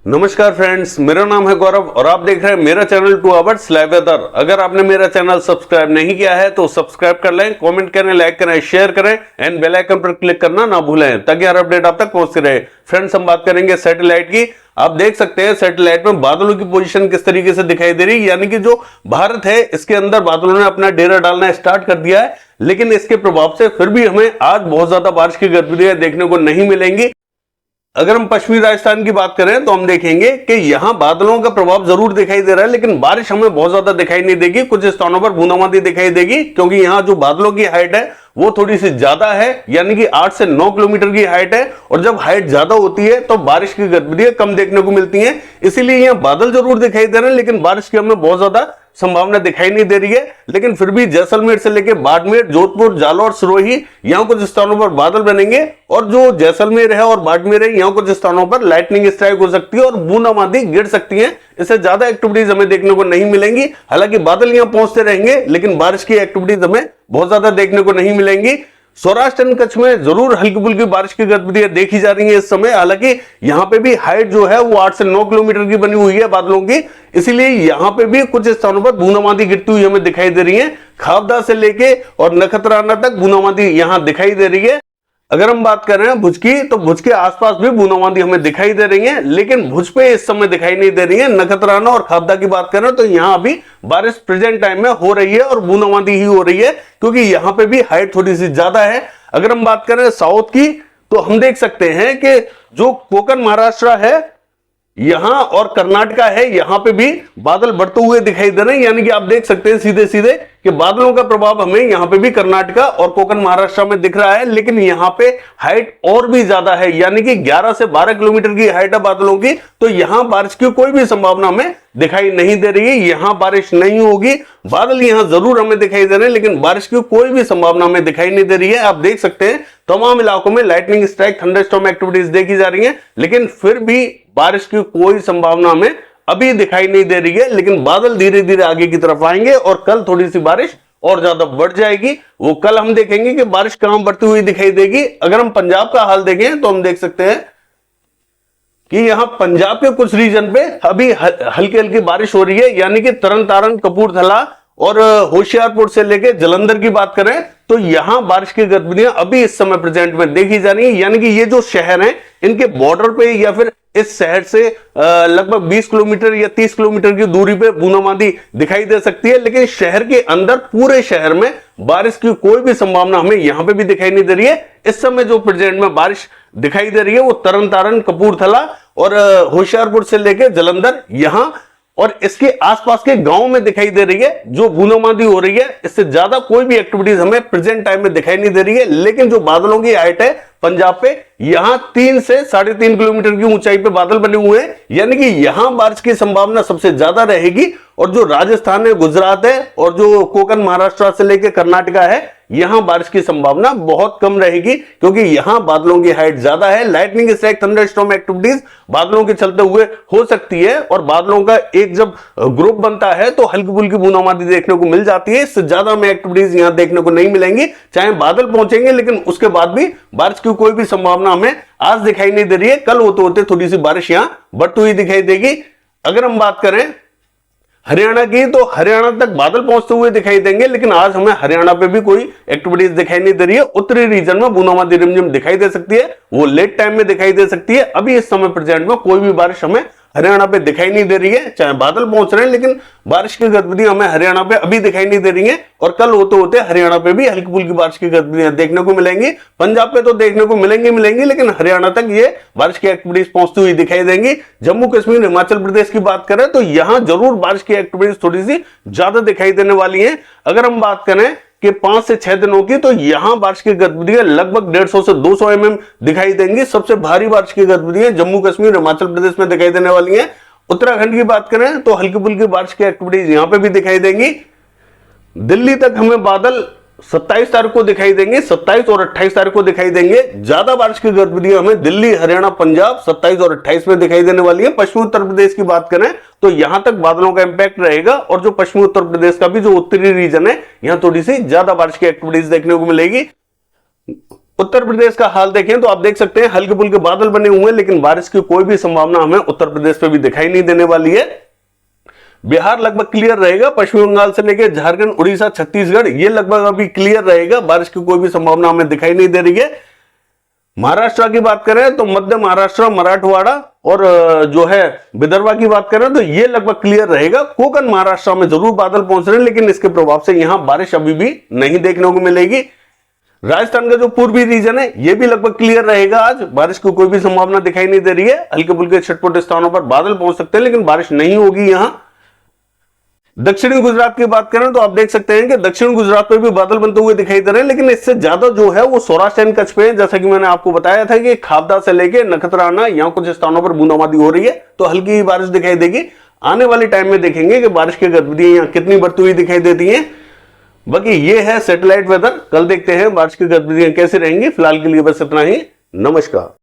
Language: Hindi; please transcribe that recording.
नमस्कार फ्रेंड्स, मेरा नाम है गौरव और आप देख रहे हैं मेरा चैनल 2 आवर्स लाइव वेदर। अगर आपने मेरा चैनल सब्सक्राइब नहीं किया है तो सब्सक्राइब कर लें, कमेंट करें, लाइक करें, शेयर करें एंड बेल आइकन पर क्लिक करना ना भूलें ताकि हर अपडेट आप तक पहुंचती रहे। फ्रेंड्स, हम बात करेंगे सैटेलाइट की। आप देख सकते हैं सैटेलाइट में बादलों की पोजीशन किस तरीके से दिखाई दे रही है, यानी कि जो भारत है इसके अंदर बादलों ने अपना डेरा डालना स्टार्ट कर दिया है, लेकिन इसके प्रभाव से फिर भी हमें आज बहुत ज्यादा बारिश की गतिविधियां देखने को नहीं मिलेंगी। अगर हम पश्चिमी राजस्थान की बात करें तो हम देखेंगे कि यहां बादलों का प्रभाव जरूर दिखाई दे रहा है, लेकिन बारिश हमें बहुत ज्यादा दिखाई नहीं देगी। कुछ स्थानों पर बूंदाबांदी दिखाई देगी क्योंकि यहां जो बादलों की हाइट है वो थोड़ी सी ज्यादा है, यानी कि 8 से 9 किलोमीटर की हाइट है, और जब हाइट ज्यादा होती है तो बारिश की गतिविधियां कम देखने को मिलती हैं। इसीलिए यहां बादल जरूर दिखाई दे रहे हैं, लेकिन बारिश की हमें बहुत ज्यादा संभावना दिखाई नहीं दे रही है। लेकिन फिर भी जैसलमेर से लेकर बाड़मेर, जोधपुर, जालौर, सिरोही, यहां कुछ स्थानों पर बादल बनेंगे, और जो जैसलमेर है और बाड़मेर है यहां कुछ स्थानों पर लाइटनिंग स्ट्राइक हो सकती है और बूंदाबांदी गिर सकती है। इससे ज्यादा एक्टिविटीज हमें देखने को नहीं मिलेंगी। हालांकि बादल यहां पहुंचते रहेंगे, लेकिन बारिश की एक्टिविटीज हमें बहुत ज्यादा देखने को नहीं मिलेंगी। सौराष्ट्र एंड कच्छ में जरूर हल्की फुल्की बारिश की गतिविधियां देखी जा रही है इस समय। हालांकि यहां पे भी हाइट जो है वो 8 से 9 किलोमीटर की बनी हुई है बादलों की, इसलिए यहां पे भी कुछ स्थानों पर बूंदाबांदी गिरती हुई हमें दिखाई दे रही है। खावदा से लेके और नखत्राना तक बूंदाबांदी यहां दिखाई दे रही है। अगर हम बात कर रहे हैं भुज की, तो भुज के आसपास भी बूंदाबांदी हमें दिखाई दे रही है, लेकिन भुज पे इस समय दिखाई नहीं दे रही है। नखत्राना और खावदा की बात करें तो यहां अभी बारिश प्रेजेंट टाइम में हो रही है और बूंदाबांदी ही हो रही है, क्योंकि यहां पे भी हाइट थोड़ी सी ज्यादा है। अगर हम बात करें साउथ की, तो हम देख सकते हैं कि जो कोकण महाराष्ट्र है यहां और कर्नाटका है, यहां पे भी बादल बढ़ते हुए दिखाई दे रहे हैं, यानी कि आप देख सकते हैं सीधे सीधे कि बादलों का प्रभाव हमें यहां पे भी कर्नाटका और कोकण महाराष्ट्र में दिख रहा है। लेकिन यहां पे हाइट और भी ज्यादा है, यानी कि 11 से 12 किलोमीटर की हाइट है बादलों की, तो यहां बारिश की कोई भी संभावना हमें दिखाई नहीं दे रही है। यहां बारिश नहीं होगी। बादल यहां जरूर हमें दिखाई दे रहे हैं, लेकिन बारिश की कोई भी संभावना हमें दिखाई नहीं दे रही है। आप देख सकते हैं तमाम इलाकों में लाइटनिंग स्ट्राइक, थंडरस्टॉर्म एक्टिविटीज देखी जा रही है, लेकिन फिर भी बारिश की कोई संभावना हमें अभी दिखाई नहीं दे रही है। लेकिन बादल धीरे धीरे आगे की तरफ आएंगे और कल थोड़ी सी बारिश और ज्यादा बढ़ जाएगी। वो कल हम देखेंगे कि बारिश कहां बढ़ती हुई दिखाई देगी। अगर हम पंजाब का हाल देखें तो हम देख सकते हैं कि यहां पंजाब के कुछ रीजन पे अभी हल्की हल्की बारिश हो रही है, यानी कि तरन तारण, कपूरथला और होशियारपुर से लेके जालंधर की बात करें तो यहां बारिश की गतिविधियां अभी इस समय प्रेजेंट में देखी जा रही है। यानी कि ये जो शहर हैं इनके बॉर्डर पे या फिर इस शहर से लगभग 20 किलोमीटर या 30 किलोमीटर की दूरी पे बूंदाबांदी दिखाई दे सकती है, लेकिन शहर के अंदर पूरे शहर में बारिश की कोई भी संभावना हमें यहां पे भी दिखाई नहीं दे रही है। इस समय जो प्रेजेंट में बारिश दिखाई दे रही है वो तरन तारण, कपूरथला और होशियारपुर से लेकर जालंधर यहां और इसके आसपास के गांव में दिखाई दे रही है। जो बूंदाबांदी हो रही है इससे ज्यादा कोई भी एक्टिविटीज हमें प्रेजेंट टाइम में दिखाई नहीं दे रही है। लेकिन जो बादलों की हाइट है पंजाब पे, यहां 3 से 3.5 किलोमीटर की ऊंचाई पे बादल बने हुए हैं, यानी कि यहां बारिश की संभावना सबसे ज्यादा रहेगी। और जो राजस्थान है, गुजरात है और जो कोकण महाराष्ट्र से लेकर कर्नाटका है, यहां बारिश की संभावना बहुत कम रहेगी, क्योंकि यहां बादलों की हाइट ज्यादा है। लाइटनिंग स्ट्राइक, थंडरस्टॉर्म एक्टिविटीज बादलों के चलते हुए हो सकती है, और बादलों का एक जब ग्रुप बनता है तो हल्की फुल्की बूंदाबांदी देखने को मिल जाती है। इससे ज्यादा हमें एक्टिविटीज यहां देखने को नहीं मिलेंगी। चाहे बादल पहुंचेंगे, लेकिन उसके बाद भी बारिश की कोई भी संभावना हमें आज दिखाई नहीं दे रही है। कल होते होते थोड़ी सी बारिश यहां बढ़ती हुई दिखाई देगी। अगर हम बात करें हरियाणा की, तो हरियाणा तक बादल पहुंचते हुए दिखाई देंगे, लेकिन आज हमें हरियाणा पे भी कोई एक्टिविटीज दिखाई नहीं दे रही है। उत्तरी रीजन में बूंदाबांदी रिमझिम दिखाई दे सकती है, वो लेट टाइम में दिखाई दे सकती है। अभी इस समय प्रेजेंट में कोई भी बारिश हमें हरियाणा पे दिखाई नहीं दे रही है। चाहे बादल पहुंच रहे हैं, लेकिन बारिश की गतिविधियां हमें हरियाणा पे अभी दिखाई नहीं दे रही है, और कल होते होते हरियाणा पे भी हल्की फुल्की बारिश की गतिविधियां देखने को मिलेंगी। पंजाब पे तो देखने को मिलेंगी, लेकिन हरियाणा तक ये बारिश की एक्टिविटीज पहुंचती हुई दिखाई देंगी। जम्मू कश्मीर, हिमाचल प्रदेश की बात करें तो यहां जरूर बारिश की एक्टिविटीज थोड़ी सी ज्यादा दिखाई देने वाली है। अगर हम बात करें कि 5 से 6 दिनों की, तो यहां बारिश की गतिविधियां लगभग 150 से 200 mm दिखाई देंगी। सबसे भारी बारिश की गतिविधियां जम्मू कश्मीर, हिमाचल प्रदेश में दिखाई देने वाली हैं। उत्तराखंड की बात करें तो हल्की फुल्की बारिश की एक्टिविटीज यहां पे भी दिखाई देंगी। दिल्ली तक हमें बादल 27 तारीख को दिखाई देंगे, 27 और 28 तारीख को दिखाई देंगे। ज्यादा बारिश की गतिविधियां हमें दिल्ली, हरियाणा, पंजाब 27 और 28 में दिखाई देने वाली है। पश्चिमी उत्तर प्रदेश की बात करें तो यहां तक बादलों का इंपैक्ट रहेगा, और जो पश्चिमी उत्तर प्रदेश का भी जो उत्तरी रीजन है, यहां थोड़ी सी ज्यादा बारिश की एक्टिविटीज देखने को मिलेगी। उत्तर प्रदेश का हाल देखें तो आप देख सकते हैं हल्के फुल्के बादल बने हुए हैं, लेकिन बारिश की कोई भी संभावना हमें उत्तर प्रदेश पे भी दिखाई नहीं देने वाली है। बिहार लगभग क्लियर रहेगा, पश्चिम बंगाल से लेकर झारखंड, उड़ीसा, छत्तीसगढ़ ये लगभग अभी क्लियर रहेगा, बारिश की कोई भी संभावना हमें दिखाई नहीं दे रही है। महाराष्ट्र की बात करें तो मध्य महाराष्ट्र, मराठवाड़ा और जो है विदर्भ की बात करें तो ये लगभग क्लियर रहेगा। कोकण महाराष्ट्र में जरूर बादल पहुंच रहे हैं, लेकिन इसके प्रभाव से यहां बारिश अभी भी नहीं देखने को मिलेगी। राजस्थान का जो पूर्वी रीजन है ये भी लगभग क्लियर रहेगा, आज बारिश की कोई भी संभावना दिखाई नहीं दे रही है। हल्के फुल्के छिटपुट स्थानों पर बादल पहुंच सकते हैं, लेकिन बारिश नहीं होगी यहां। दक्षिणी गुजरात की बात करें तो आप देख सकते हैं कि दक्षिण गुजरात में भी बादल बनते हुए दिखाई दे रहे हैं, लेकिन इससे ज्यादा जो है वो सौराष्ट्र एंड कच्छ पे है। जैसा कि मैंने आपको बताया था कि खाबदा से लेके नखत्राना यहाँ कुछ स्थानों पर बूंदाबांदी हो रही है, तो हल्की बारिश दिखाई देगी। आने वाले टाइम में देखेंगे कि बारिश की गतिविधियां यहाँ कितनी बढ़ती हुई दिखाई देती हैं। बाकी ये है सैटेलाइट वेदर, कल देखते हैं बारिश की गतिविधियां कैसे रहेंगी। फिलहाल के लिए बस इतना ही, नमस्कार।